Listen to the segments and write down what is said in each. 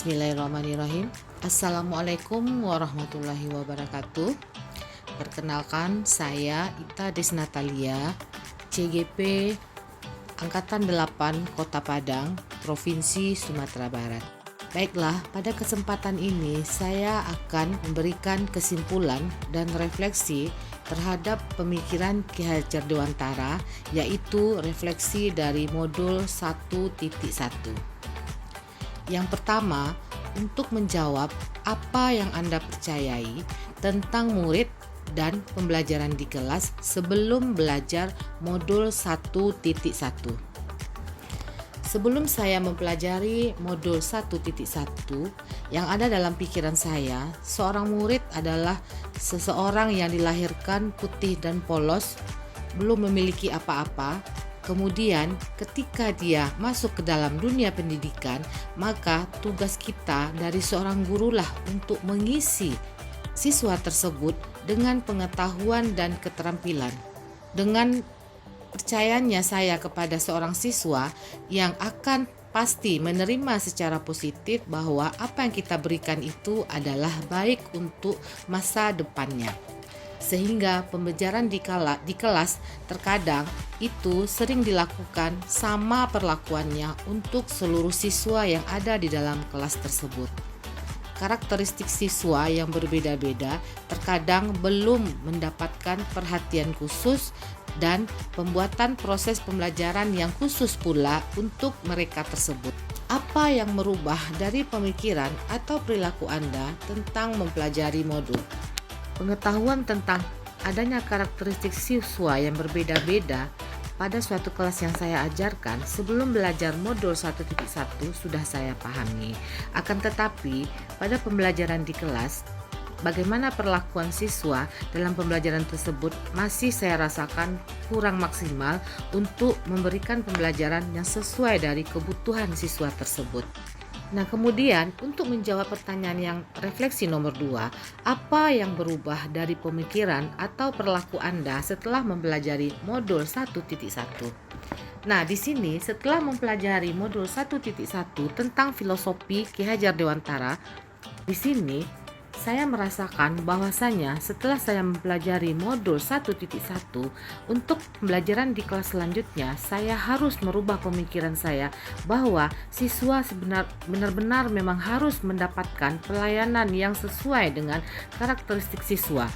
Bismillahirrahmanirrahim. Assalamualaikum warahmatullahi wabarakatuh. Perkenalkan, saya Ita Desnatalia, CGP Angkatan 8 Kota Padang, Provinsi Sumatera Barat. Baiklah, pada kesempatan ini saya akan memberikan kesimpulan dan refleksi terhadap pemikiran Ki Hajar Dewantara, yaitu refleksi dari modul 1.1. Yang pertama, untuk menjawab apa yang Anda percayai tentang murid dan pembelajaran di kelas sebelum belajar modul 1.1. Sebelum saya mempelajari modul 1.1, yang ada dalam pikiran saya, seorang murid adalah seseorang yang dilahirkan putih dan polos, belum memiliki apa-apa. Kemudian ketika dia masuk ke dalam dunia pendidikan, maka tugas kita dari seorang gurulah untuk mengisi siswa tersebut dengan pengetahuan dan keterampilan. Dengan percayanya saya kepada seorang siswa yang akan pasti menerima secara positif bahwa apa yang kita berikan itu adalah baik untuk masa depannya. Sehingga pembelajaran di kelas terkadang itu sering dilakukan sama perlakuannya untuk seluruh siswa yang ada di dalam kelas tersebut. Karakteristik siswa yang berbeda-beda terkadang belum mendapatkan perhatian khusus dan pembuatan proses pembelajaran yang khusus pula untuk mereka tersebut. Apa yang merubah dari pemikiran atau perilaku Anda tentang mempelajari modul? Pengetahuan tentang adanya karakteristik siswa yang berbeda-beda pada suatu kelas yang saya ajarkan sebelum belajar modul 1.1 sudah saya pahami. Akan tetapi, pada pembelajaran di kelas, bagaimana perlakuan siswa dalam pembelajaran tersebut masih saya rasakan kurang maksimal untuk memberikan pembelajaran yang sesuai dari kebutuhan siswa tersebut. Nah, kemudian untuk menjawab pertanyaan yang refleksi nomor 2, apa yang berubah dari pemikiran atau perilaku Anda setelah mempelajari modul 1.1? Nah, di sini setelah mempelajari modul 1.1 tentang filosofi Ki Hajar Dewantara, di sini saya merasakan bahwasanya setelah saya mempelajari modul 1.1, untuk pembelajaran di kelas selanjutnya saya harus merubah pemikiran saya bahwa siswa benar-benar memang harus mendapatkan pelayanan yang sesuai dengan karakteristik siswa.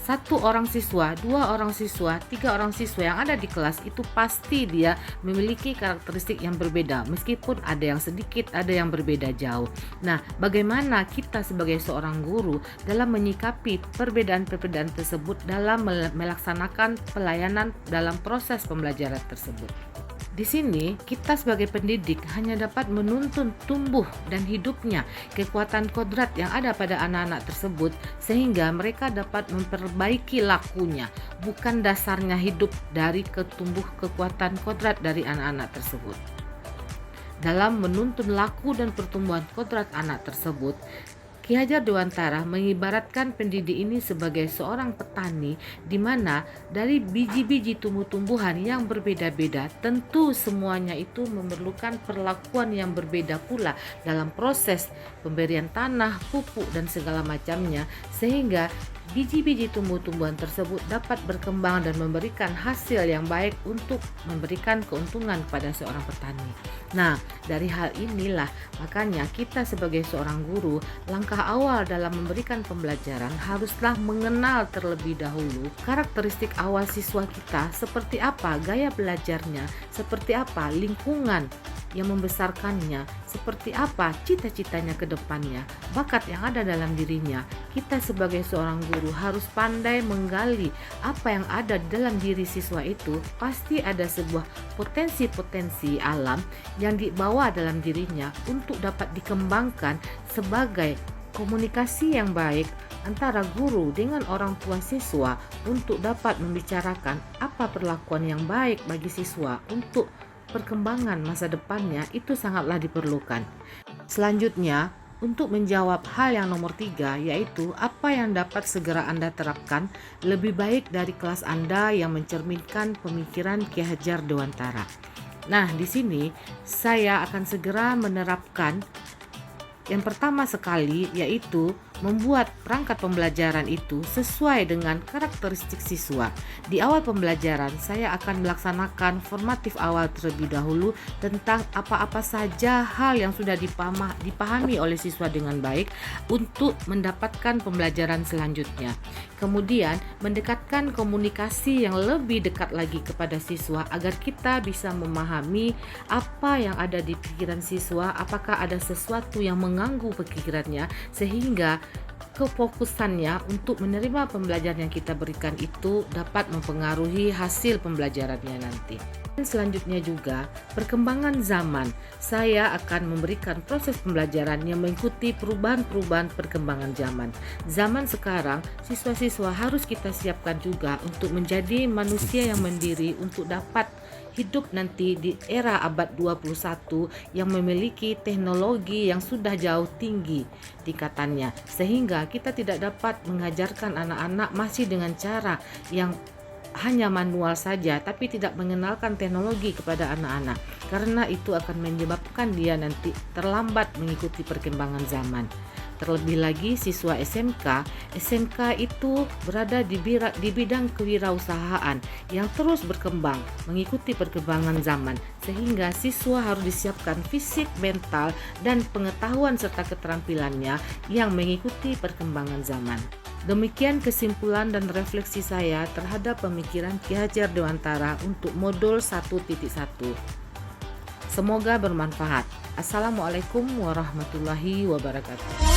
1 orang siswa, 2 orang siswa, 3 orang siswa yang ada di kelas itu pasti dia memiliki karakteristik yang berbeda, meskipun ada yang sedikit, ada yang berbeda jauh. Nah, bagaimana kita sebagai seorang guru dalam menyikapi perbedaan-perbedaan tersebut dalam melaksanakan pelayanan dalam proses pembelajaran tersebut? Di sini kita sebagai pendidik hanya dapat menuntun tumbuh dan hidupnya kekuatan kodrat yang ada pada anak-anak tersebut sehingga mereka dapat memperbaiki lakunya, bukan dasarnya hidup dari kekuatan kodrat dari anak-anak tersebut. Dalam menuntun laku dan pertumbuhan kodrat anak tersebut, Ki Hajar Dewantara mengibaratkan pendidik ini sebagai seorang petani di mana dari biji-biji tumbuh-tumbuhan yang berbeda-beda tentu semuanya itu memerlukan perlakuan yang berbeda pula dalam proses pemberian tanah, pupuk dan segala macamnya sehingga biji-biji tumbuh-tumbuhan tersebut dapat berkembang dan memberikan hasil yang baik untuk memberikan keuntungan kepada seorang petani. Nah, dari hal inilah makanya kita sebagai seorang guru, langkah awal dalam memberikan pembelajaran haruslah mengenal terlebih dahulu karakteristik awal siswa kita, seperti apa gaya belajarnya, seperti apa lingkungan yang membesarkannya, seperti apa cita-citanya ke depannya, bakat yang ada dalam dirinya. Kita sebagai seorang guru harus pandai menggali apa yang ada di dalam diri siswa itu. Pasti ada sebuah potensi-potensi alam yang dibawa dalam dirinya untuk dapat dikembangkan sebagai komunikasi yang baik antara guru dengan orang tua siswa untuk dapat membicarakan apa perlakuan yang baik bagi siswa untuk perkembangan masa depannya itu sangatlah diperlukan. Selanjutnya, untuk menjawab hal yang nomor 3, yaitu apa yang dapat segera Anda terapkan lebih baik dari kelas Anda yang mencerminkan pemikiran Ki Hajar Dewantara. Nah, di sini saya akan segera menerapkan Yang pertama sekali yaitu membuat perangkat pembelajaran itu sesuai dengan karakteristik siswa. Di awal pembelajaran, saya akan melaksanakan formatif awal terlebih dahulu tentang apa-apa saja hal yang sudah dipahami oleh siswa dengan baik untuk mendapatkan pembelajaran selanjutnya. Kemudian, mendekatkan komunikasi yang lebih dekat lagi kepada siswa agar kita bisa memahami apa yang ada di pikiran siswa, apakah ada sesuatu yang mengganggu pikirannya sehingga kefokusannya untuk menerima pembelajaran yang kita berikan itu dapat mempengaruhi hasil pembelajarannya nanti. Dan selanjutnya juga perkembangan zaman. Saya akan memberikan proses pembelajaran yang mengikuti perubahan-perubahan perkembangan zaman. Zaman sekarang, siswa-siswa harus kita siapkan juga untuk menjadi manusia yang mandiri untuk dapat hidup nanti di era abad 21 yang memiliki teknologi yang sudah jauh tinggi tingkatannya, sehingga kita tidak dapat mengajarkan anak-anak masih dengan cara yang hanya manual saja tapi tidak mengenalkan teknologi kepada anak-anak, karena itu akan menyebabkan dia nanti terlambat mengikuti perkembangan zaman. Terlebih lagi siswa SMK itu berada di bidang kewirausahaan yang terus berkembang mengikuti perkembangan zaman, sehingga siswa harus disiapkan fisik, mental, dan pengetahuan serta keterampilannya yang mengikuti perkembangan zaman. Demikian kesimpulan dan refleksi saya terhadap pemikiran Ki Hajar Dewantara untuk modul 1.1. Semoga bermanfaat. Assalamualaikum warahmatullahi wabarakatuh.